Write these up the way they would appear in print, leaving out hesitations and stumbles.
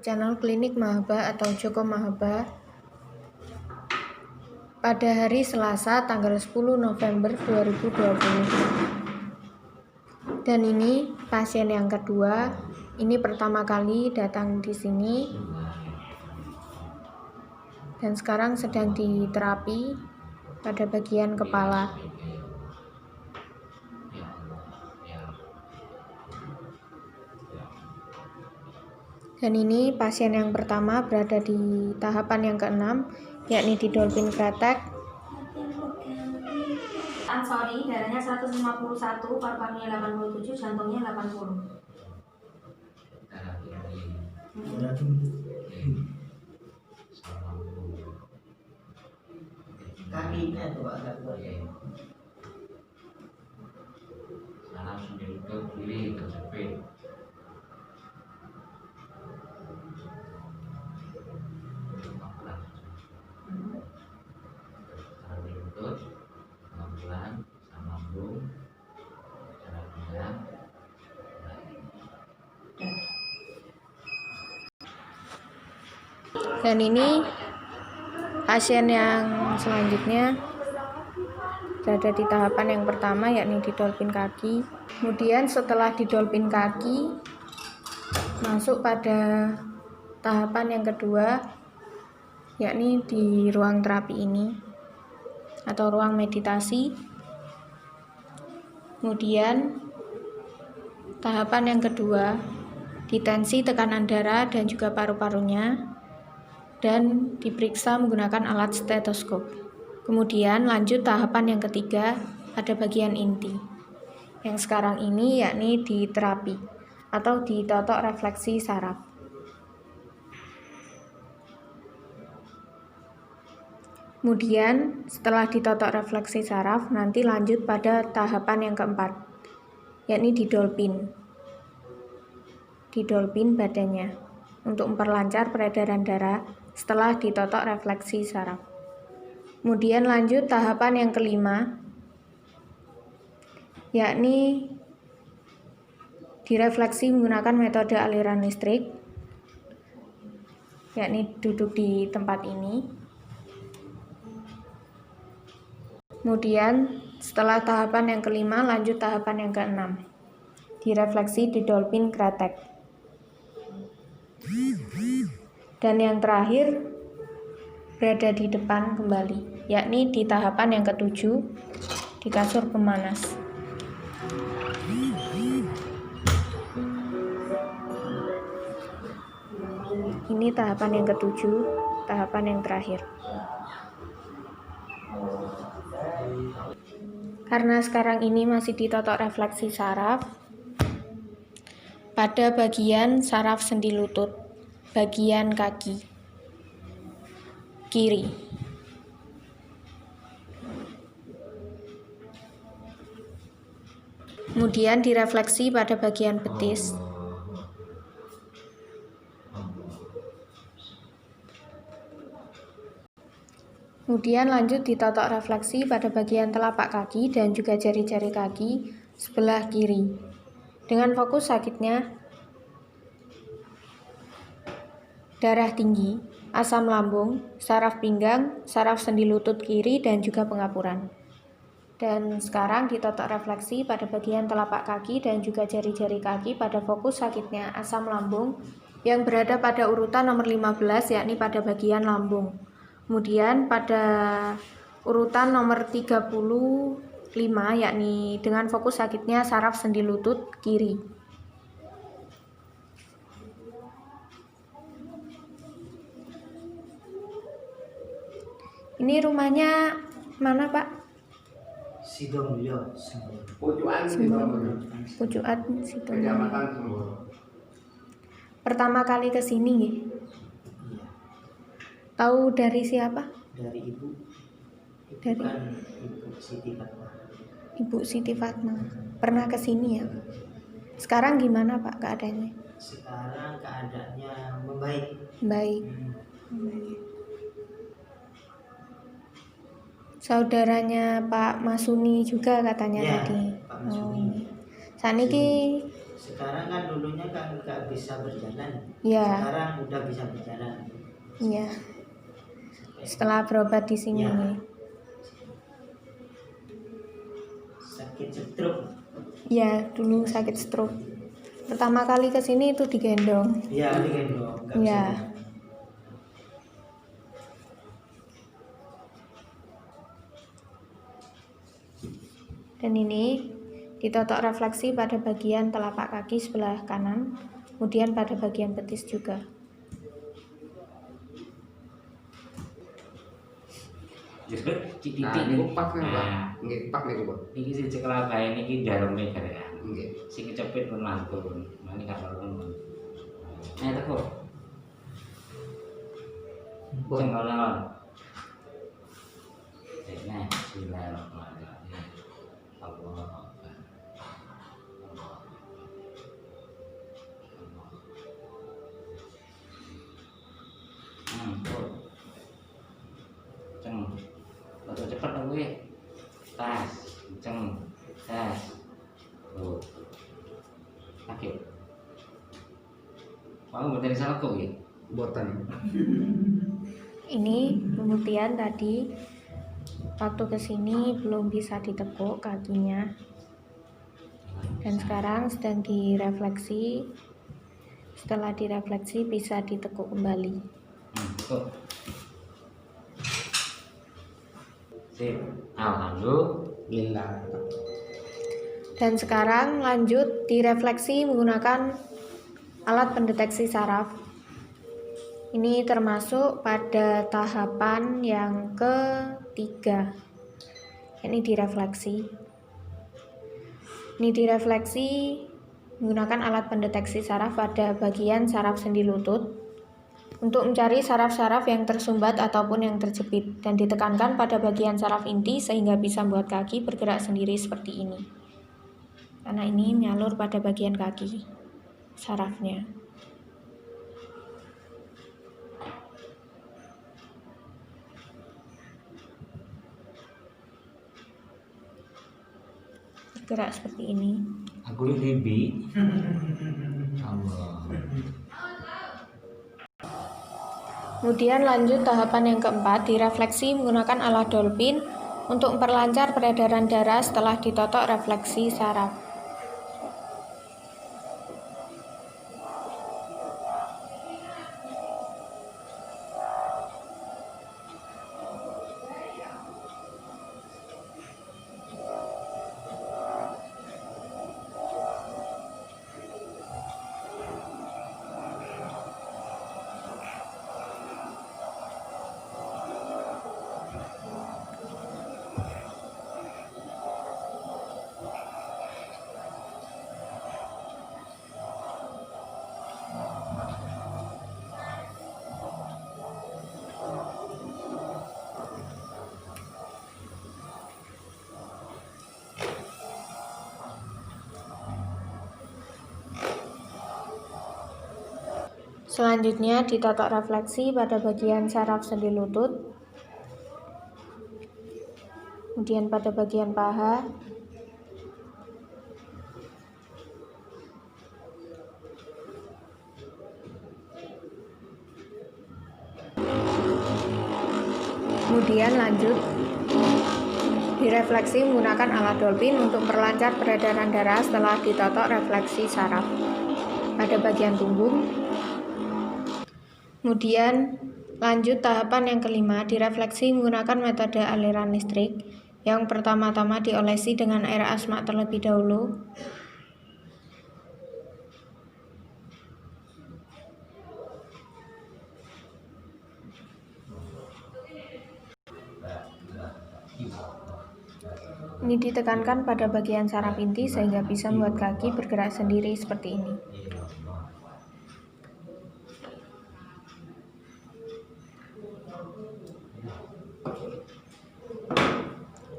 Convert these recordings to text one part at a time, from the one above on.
channel Klinik Mahaba atau Joko Mahaba pada hari Selasa tanggal 10 November 2020. Dan ini pasien yang kedua, ini pertama kali datang di sini dan sekarang sedang diterapi pada bagian kepala. Dan ini pasien yang pertama berada di tahapan yang ke-6, yakni di Dolphin Kretek. Darahnya 151, paru-parunya 87, jantungnya 80. Kakinya tuh agak kuat. Langsung dilutut kiri terjepit. Dan ini pasien yang selanjutnya berada di tahapan yang pertama, yakni di dolphin kaki. Kemudian setelah di dolphin kaki masuk pada tahapan yang kedua, yakni di ruang terapi ini atau ruang meditasi. Kemudian tahapan yang kedua di tensi tekanan darah dan juga paru-parunya dan diperiksa menggunakan alat stetoskop. Kemudian lanjut tahapan yang ketiga pada bagian inti yang sekarang ini, yakni di terapi atau di totok refleksi saraf. Kemudian setelah ditotok refleksi saraf, nanti lanjut pada tahapan yang keempat, yakni di dolphin badannya untuk memperlancar peredaran darah setelah ditotok refleksi saraf. Kemudian lanjut tahapan yang kelima, yakni direfleksi menggunakan metode aliran listrik, yakni duduk di tempat ini. Kemudian setelah tahapan yang kelima lanjut tahapan yang keenam, direfleksi di dolphin kretek. Dan yang terakhir berada di depan kembali, yakni di tahapan yang ketujuh di kasur pemanas. Ini tahapan yang ketujuh, tahapan yang terakhir. Karena sekarang ini masih ditotok refleksi saraf pada bagian saraf sendi lutut, bagian kaki kiri. Kemudian direfleksi pada bagian betis. Kemudian lanjut ditotok refleksi pada bagian telapak kaki dan juga jari-jari kaki sebelah kiri. Dengan fokus sakitnya darah tinggi, asam lambung, saraf pinggang, saraf sendi lutut kiri dan juga pengapuran. Dan sekarang ditotok refleksi pada bagian telapak kaki dan juga jari-jari kaki pada fokus sakitnya asam lambung yang berada pada urutan nomor 15, yakni pada bagian lambung. Kemudian pada urutan nomor 35, yakni dengan fokus sakitnya saraf sendi lutut kiri. Ini rumahnya mana, Pak? Sidomulyo. Pucuan Sidomulyo. Pertama kali ke sini nggih? Iya. Tahu dari siapa? Dari ibu. Dari Ibu Siti Fatma. Ibu Siti Fatma. Pernah ke sini ya? Sekarang gimana, Pak, keadaannya? Sekarang keadaannya membaik. Baik. Saudaranya Pak Masuni juga katanya Ya, tadi. Pak Masuni. Saniki Sekarang kan dulunya kan nggak bisa berjalan. Ya. Sekarang udah bisa berjalan. Iya. Setelah berobat di sini. Ya. Sakit stroke. Ya, dulu sakit stroke. Pertama kali ke sini itu digendong. Iya, digendong. Nggak bisa Ya. jalan. Dan ini ditotok refleksi pada bagian telapak kaki sebelah kanan, kemudian pada bagian betis juga. Justru Nah, niku pak kan, Pak. Nah, Nggih, pak niku, Pak. iki sing kelabae niki jareme kan. Nggih. Sing kecepit pun mantul. Mani kapal pun. Teko. Sing ora. Nah, bismillahirrahmanirrahim. Allah Akbar. Tuh. Ceng. Foto cepet dong gue. Tas. Ceng. Tas. Tuh. Sakit. Mau bener salah kok ya? Boten. Ini pembuktian tadi waktu kesini belum bisa ditekuk kakinya, dan sekarang sedang direfleksi. Setelah direfleksi bisa ditekuk kembali. Tuh. Sip. Alhamdulillah. Dan sekarang lanjut direfleksi menggunakan alat pendeteksi saraf. Ini termasuk pada tahapan yang ketiga. Ini direfleksi. Ini direfleksi menggunakan alat pendeteksi saraf pada bagian saraf sendi lutut untuk mencari saraf-saraf yang tersumbat ataupun yang terjepit, dan ditekankan pada bagian saraf inti sehingga bisa membuat kaki bergerak sendiri seperti ini. Karena ini menyalur pada bagian kaki sarafnya. Bergerak seperti ini. Aku libi. Allah. Kemudian lanjut tahapan yang keempat, direfleksi menggunakan alat dolphin untuk memperlancar peredaran darah setelah ditotok refleksi saraf. Selanjutnya ditotok refleksi pada bagian saraf sendi lutut, kemudian pada bagian paha, kemudian lanjut direfleksi menggunakan alat dolphin untuk memperlancar peredaran darah setelah ditotok refleksi saraf pada bagian punggung. Kemudian lanjut tahapan yang kelima, direfleksi menggunakan metode aliran listrik. Yang pertama-tama diolesi dengan air asma terlebih dahulu. Ini ditekankan pada bagian saraf inti sehingga bisa membuat kaki bergerak sendiri seperti ini.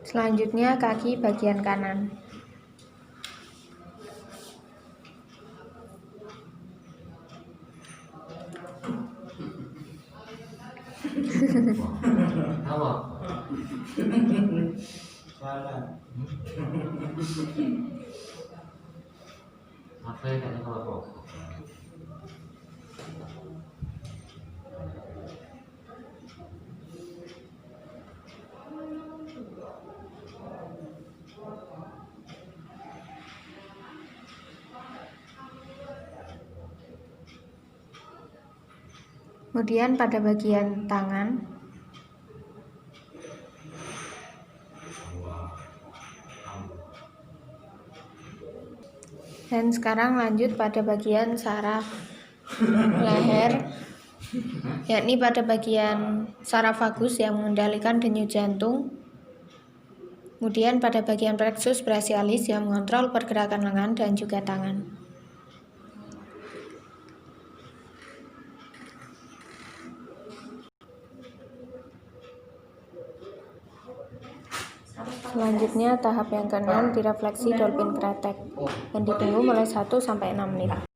Selanjutnya kaki bagian kanan. Salah. Apa ya kayaknya kalau kok. Kemudian pada bagian tangan, dan sekarang lanjut pada bagian saraf leher, yakni pada bagian saraf vagus yang mengendalikan denyut jantung. Kemudian pada bagian plexus brachialis yang mengontrol pergerakan lengan dan juga tangan. Selanjutnya tahap yang keenam direfleksi dolphin kretek dan ditunggu mulai 1 sampai 6 menit.